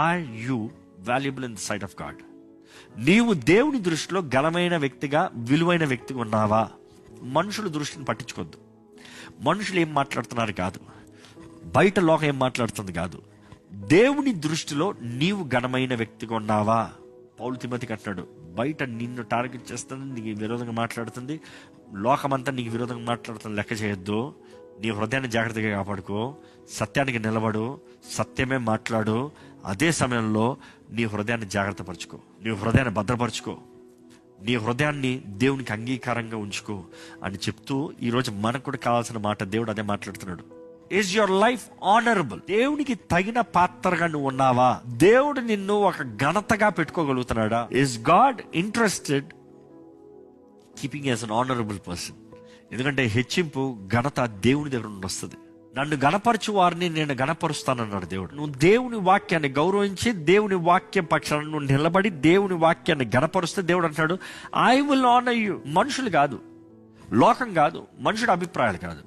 Are you valuable in the sight of God? నీవు దేవుని దృష్టిలో ఘనమైన వ్యక్తిగా, విలువైన వ్యక్తిగా ఉన్నావా? మనుషుల దృష్టిని పట్టించుకోద్దు. మనుషులు ఏం మాట్లాడుతున్నారు కాదు, బయట లోకం ఏం మాట్లాడుతుంది కాదు, దేవుని దృష్టిలో నీవు ఘనమైన వ్యక్తిగా ఉన్నావా? పౌలు తిమోతికి అంటున్నాడు, బయట నిన్ను టార్గెట్ చేస్తుంది, నీకు విరోధంగా మాట్లాడుతుంది, లోకమంతా నీకు విరోధంగా మాట్లాడుతుంది, లెక్క చేయొద్దు. నీ హృదయాన్ని జాగ్రత్తగా కాపాడుకో, సత్యానికి నిలబడు, సత్యమే మాట్లాడు. అదే సమయంలో నీ హృదయాన్ని జాగ్రత్త పరుచుకో, నీ హృదయాన్ని భద్రపరుచుకో, నీ హృదయాన్ని దేవునికి అంగీకారంగా ఉంచుకో అని చెప్తూ ఈరోజు మనకు కూడా కావాల్సిన మాట దేవుడు అదే మాట్లాడుతున్నాడు. Is your life honourable? దేవునికి తగిన పాత్రగా నువ్వు ఉన్నావా? దేవుడు నిన్ను ఒక ఘనతగా పెట్టుకోగలుగుతున్నాడా? Is God interested keeping as an honourable person? ఎందుకంటే హెచ్చింపు, ఘనత దేవుని దగ్గర నుండి వస్తుంది. నన్ను గణపరచు వారిని నేను గణపరుస్తానన్నాడు దేవుడు. నువ్వు దేవుని వాక్యాన్ని గౌరవించి, దేవుని వాక్యం పక్షాన నువ్వు నిలబడి దేవుని వాక్యాన్ని గణపరుస్తే దేవుడు అంటాడు, ఐ విల్ ఆనర్ యు. మనుషులు కాదు, లోకం కాదు, మనుషుడి అభిప్రాయాలు కాదు.